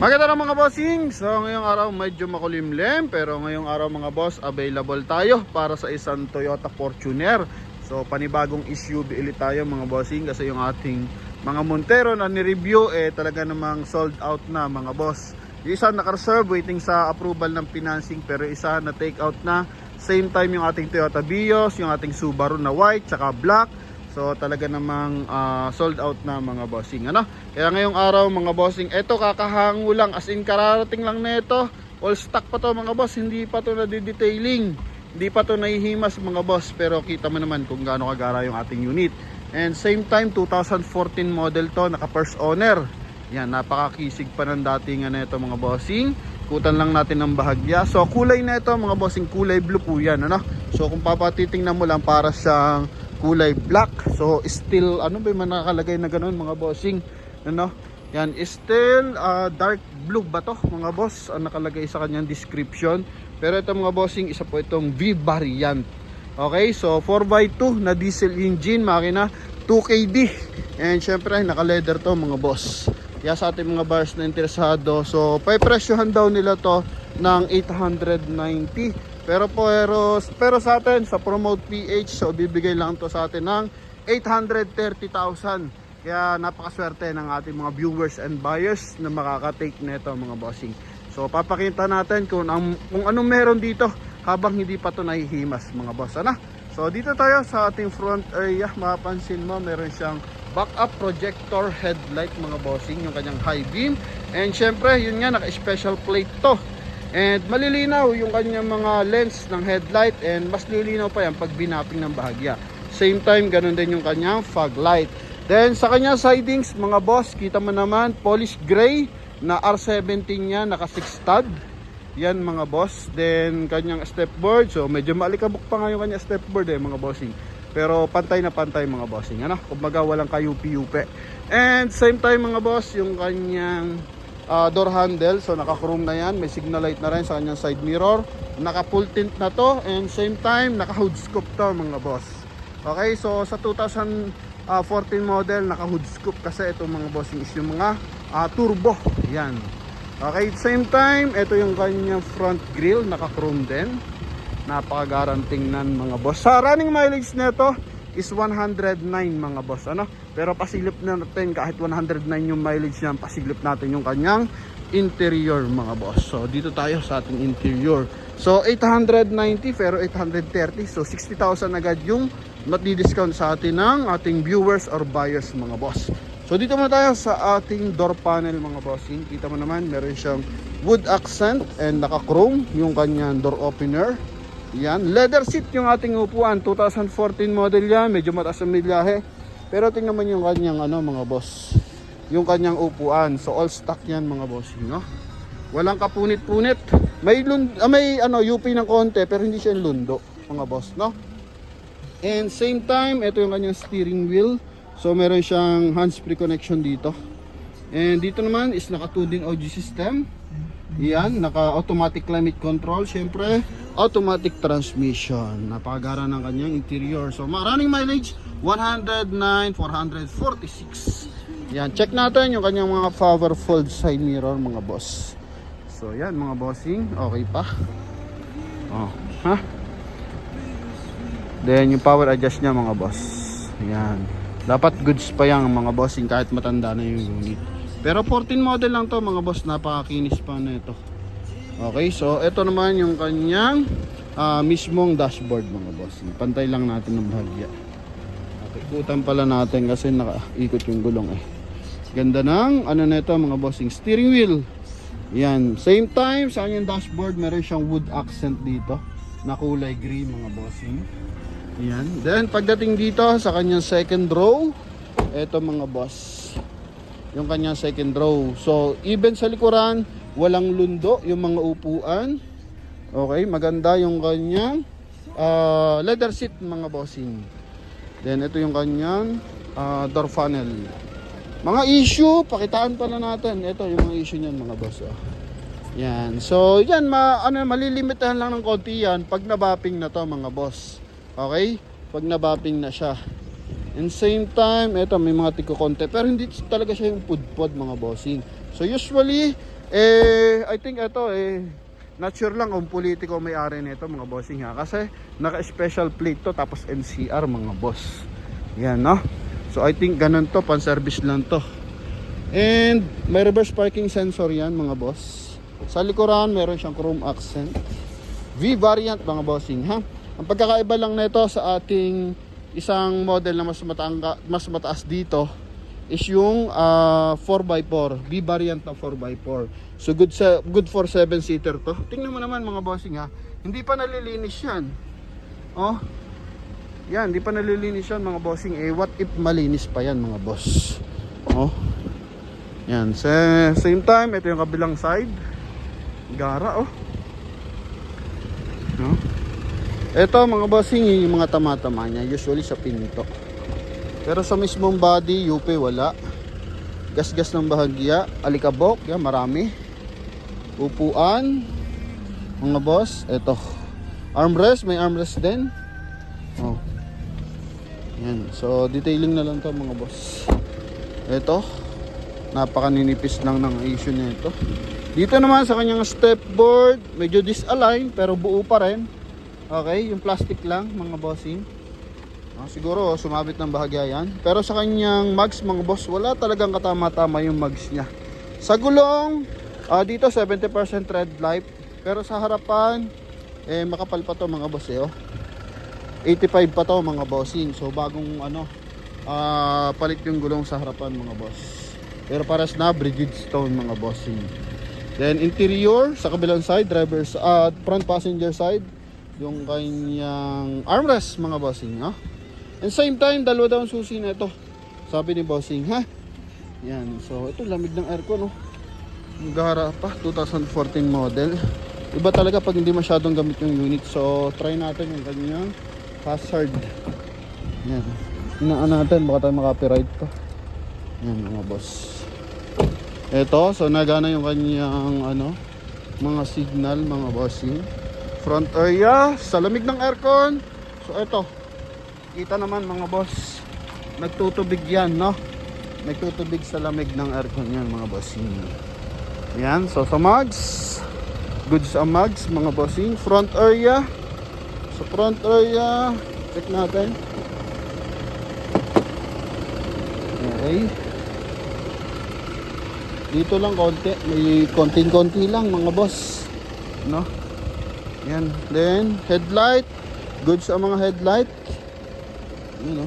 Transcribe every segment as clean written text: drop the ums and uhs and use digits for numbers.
Maganda mga bossing. So ngayong araw medyo makulimlim, pero ngayong araw mga boss available tayo para sa isang Toyota Fortuner. So panibagong SUV ulit tayo mga bossing, kasi yung ating mga Montero na ni-review talaga namang sold out na mga boss. Yung isa naka-reserve waiting sa approval ng financing, pero isa na take out na. Same time yung ating Toyota Vios, yung ating Subaru na white tsaka black. So talaga namang sold out na mga bossing, ano? Kaya ngayong araw mga bossing, eto kakahango lang, as in kararating lang nito. All stock pa to mga boss, hindi pa to na-detailing, hindi pa to nahihimas mga boss. Pero kita mo naman kung gaano kagara yung ating unit. And same time 2014 model to, naka first owner. Yan, napakakisig pa ng datingan na ito mga bossing. Kutan lang natin ng bahagya. So kulay na ito mga bossing, kulay blue po yan, ano? So kung papatitingnan mo lang, para siyang kulay black. So still ano ba yung nakalagay na ganoon mga bossing, ano? Yan, still dark blue ba to mga boss ang nakalagay sa kanyang description. Pero ito mga bossing, isa po itong V variant. Okay, so 4x2 na diesel engine makina, 2KD. And syempre naka leather to mga boss. Kaya sa ating mga buyers na interesado, so paipresyohan daw nila to ng 890. Pero sa atin, sa Promote PH, so bibigay lang to sa atin ng 830,000. Kaya napakaswerte ng ating mga viewers and buyers na makaka-take nito mga bossing. So papakita natin kung anong meron dito habang hindi pa to nahihimas mga boss, ano? So dito tayo sa ating front area, mapapansin mo meron siyang backup projector headlight mga bossing, yung kanyang high beam. And syempre yun nga, naka-special plate to. And malilinaw yung kanyang mga lens ng headlight, and mas lilinaw pa yan pag binapping ng bahagya. Same time, ganun din yung kanyang fog light. Then sa kanyang sidings mga boss, kita mo naman polished gray na R17 yan, naka 6 stud. Yan mga boss. Then kanyang stepboard, so medyo maalikabok pa nga yung kanyang stepboard mga bossing. Pero pantay na pantay mga bossing, ano? Kumbaga walang kayupi-yupi. And same time mga boss, yung kanyang door handle, so naka chrome na yan, may signal light na rin sa kanyang side mirror, naka full tint na to, and same time naka hood scoop to mga boss. Okay, so sa 2014 model naka hood scoop, kasi itong mga bossing is yung mga turbo yan. Okay, same time ito yung kanyang front grille, naka chrome din, napakagaranting nan mga boss. Sa running mileage nito is 109 mga boss, ano? Pero pasilip na natin, kahit 109 yung mileage niyan, pasilip natin yung kanyang interior mga boss. So dito tayo sa ating interior. So 890 pero 830, so 60,000 agad yung mati-discount sa atin ng ating viewers or buyers mga boss. So dito muna tayo sa ating door panel mga bossing. Kita mo naman meron siyang wood accent and naka chrome yung kanyang door opener. Yan, leather seat yung ating upuan, 2014 model yan, medyo mataas ang milyahe. Pero tingnan mo yung kanyang mga boss, yung kanyang upuan. So all stock yan mga boss, no? Walang kapunit-punit. May UP ng konti, pero hindi siya lundo mga boss, no? And same time, ito yung kanyang steering wheel. So meron siyang hands-free connection dito. And dito naman is naka 2-din audio system. Yan, naka automatic climate control, syempre automatic transmission. Napakagara ng kanyang interior. So running mileage 109,446. Yan, check natin yung kanyang mga power fold side mirror mga boss. So yan mga bossing, okay pa. Then yung power adjust niya mga boss. Yan, dapat goods pa yan mga bossing kahit matanda na yung unit. Pero 14 model lang to mga boss, napakakinis pa na ito. Okay, so ito naman yung kanyang mismong dashboard mga boss. Pantay lang natin ng bahagya. Okay, ikutan pala natin kasi nakaikot yung gulong Ganda ng na ito mga bossing, steering wheel. Yan, same time sa kanyang dashboard meron siyang wood accent dito na kulay gray mga bossing. Yan, then pagdating dito sa kanyang second row, ito mga boss, yung kanyang second row. So even sa likuran, walang lundo yung mga upuan. Okay, maganda yung kanyang leather seat mga bossing. Then ito yung kanyang door funnel. Mga issue, pakitaan pala natin. Ito yung mga issue niyan mga boss. Yan. So yan, malilimitahan lang ng konti yan pag nabapping na to mga boss. Okay, pag nabapping na siya. And same time, ito may mga tiko konti, pero hindi talaga siya yung pudpod mga bossing. So usually I think ito not sure lang kung politiko may-ari nito mga bossing ha. Kasi naka-special plate to tapos NCR mga boss. Yan no. So I think ganun to, pan-service lang to. And may reverse parking sensor yan mga boss. Sa likuran meron siyang chrome accent. V variant mga bossing ha. Ang pagkakaiba lang nito sa ating isang model na mas mataas dito is yung 4x4, V variant na 4x4. So good for 7-seater to. Tingnan mo naman mga bossing ha. Hindi pa nalilinis yan. Oh. Yan, hindi pa nalilinis yan mga bossing. What if malinis pa yan mga boss? Oh. Yan, same time ito yung kabilang side. Gara oh. No? Ito mga bossing, yung mga tama-tama niya usually sa pinto. Pero sa mismong body, UP wala. Gas-gas ng bahagya, alikabok, yan marami. Upuan, mga boss, ito. Armrest, may armrest din. Oh. Yan, so detailing na lang to mga boss. Ito, napakaninipis lang ng issue nito. Dito naman sa kanyang step board, medyo disalign pero buo pa rin. Okay, yung plastic lang mga bossing. Siguro sumabit ng bahagya yan. Pero sa kanyang mags mga boss, wala talagang katama-tama yung mags niya. Sa gulong, dito 70% red light. Pero sa harapan, makapal pa to mga boss oh. 85 pa to mga bossing. So bagong palit yung gulong sa harapan mga boss. Pero paras na Bridgestone mga bossing. Then interior, sa kabilang side, front passenger side, yung kanyang armrest mga bossing oh. And same time, dalawa daw ang susi na ito. Sabi ni bossing, ha? Yan, so ito lamig ng aircon, no? Gahara pa, 2014 model. Iba talaga pag hindi masyadong gamit yung unit. So, try natin yung kanyang hazard. Yan. Inaan natin, baka tayo makapiright pa. Yan, mga boss. Ito, so nagana yung kanyang, mga signal, mga bossing. Front area, sa lamig ng aircon. So, ito. Kita naman mga boss, nagtutubig yan, no? Nagtutubig sa lamig ng aircon yan mga bossing. Yan, so sa mags, good sa mags mga bossing. Front area, sa front area, check natin. Okay. Dito lang konti, may konting-konti lang mga boss, no? Yan, then headlight, good sa mga headlight.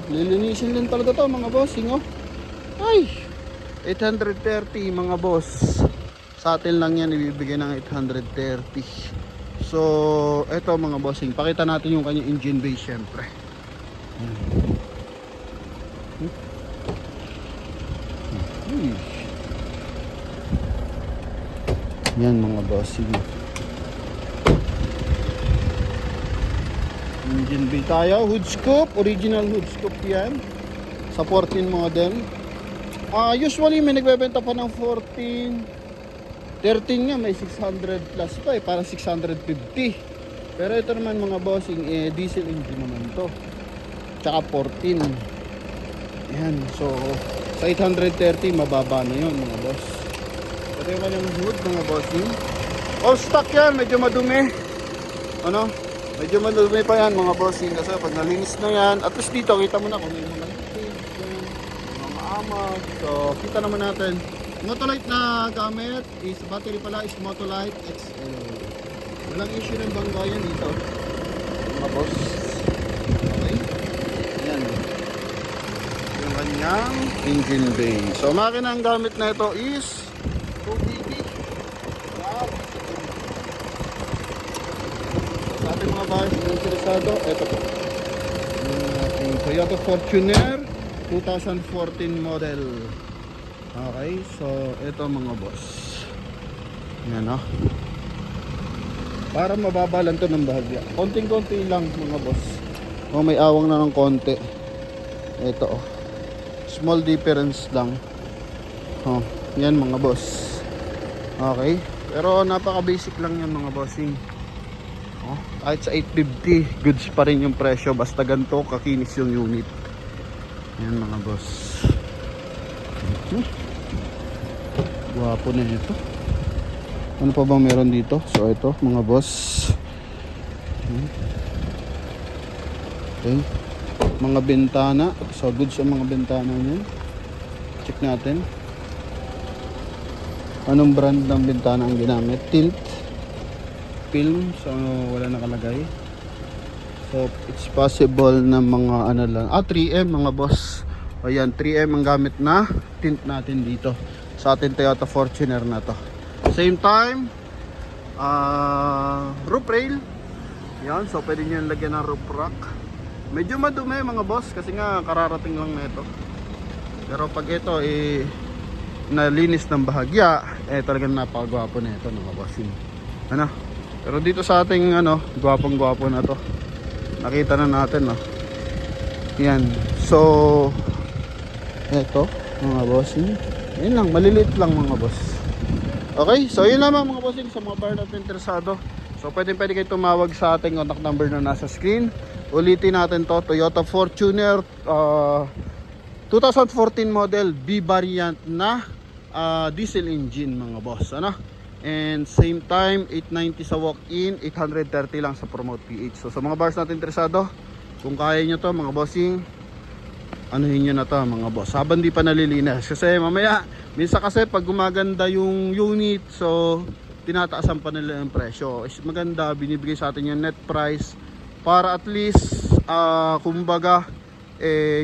Lilinisin din talaga to mga bossing oh. Ay 830 mga boss. Sa atin lang yan ibibigay ng 830. So eto mga bossing, pakita natin yung kanyang engine bay syempre. Yan mga bossing. Engine bay tayo, hood scoop, original hood scoop yan sa 14 model. Usually may nagbebenta pa ng 14, 13 nga, may 600 plus pa para 650. Pero ito naman mga bossing, diesel engine naman to, tsaka 14. Yan, so sa 830 mababa na yun mga boss. Ito yung kanyang hood mga bossing, all stock yan, medyo madumi. Medyo madumi pa yan mga bossing kasi pag nalinis na yan, at least dito kita mo na kung may mga liquid, mga amag. So kita naman natin. Motolite na gamit is battery pala is Motolite XL. Walang issue ng banggayan dito mga boss. Okay. Yan. Yung kanyang engine bay. So makina ang gamit na ito is 250. Mga bars ng interesado, ito po yung ating Toyota Fortuner 2014 model. Okay, so ito mga boss, yan para mababa lang to ng bahagya, konting-konti lang mga boss. May awang na ng konti. Ito small difference lang. Yan mga boss. Okay, pero napaka basic lang yan mga bossing. Kahit sa 850 goods pa rin yung presyo basta ganito kakinis yung unit. Yan mga boss. Guwapo na ito. Ano pa bang meron dito? So ito mga boss. Okay. Mga bintana. So good sa mga bintana niyan. Check natin. Anong brand ng bintana ang ginamit? Tilt film. So wala nakalagay. So it's possible na mga ano lang. 3M mga boss. Ayan, 3M ang gamit na tint natin dito sa ating Toyota Fortuner na to. Same time, roof rail. Yan, so pwede nyo lagyan ng roof rack. Medyo madumi mga boss kasi nga kararating lang na ito. Pero pag ito nalinis ng bahagya, talagang napakagwapo na ito mga boss. Ano? Pero dito sa ating gwapong-gwapo na to. Nakita na natin, no. Yan. So ito mga boss. Yan lang, maliliit lang mga boss. Okay, so yun lamang mga bossing sa mga buyer natin interesado. So pwede kayo tumawag sa ating contact number na nasa screen. Ulitin natin to, Toyota Fortuner 2014 model B variant na diesel engine mga boss, ano? And same time 890 sa walk-in, 830 lang sa promote PH. So sa mga buyers natin interesado, kung kaya nyo to mga bossing, anuhin nyo na to mga boss habang di pa nalilinis. Kasi mamaya minsan kasi pag gumaganda yung unit, so tinataasan pa nila yung presyo. Is maganda, binibigay sa atin yung net price para at least kumbaga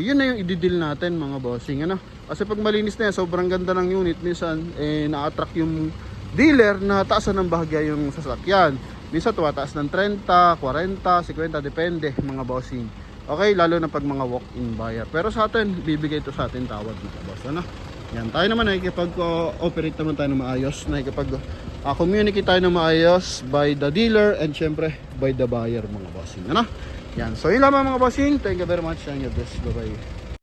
yun na yung i-deal natin mga bossing, ano? Kasi pag malinis na yan, sobrang ganda ng unit, minsan na-attract yung dealer na taasan ng bahagya yung sasakyan. Minsan tumataas ng 30, 40, 50, depende mga bossing. Okay, lalo na pag mga walk-in buyer. Pero sa atin, bibigay ito sa atin tawad mga boss, ano? Yan, tayo naman nakikipag-operate naman tayo ng maayos, nakikipag-communicate tayo ng maayos by the dealer and syempre by the buyer mga bossing, ano? Yan, so yun lamang mga bossing. Thank you very much and God bless. Bye bye.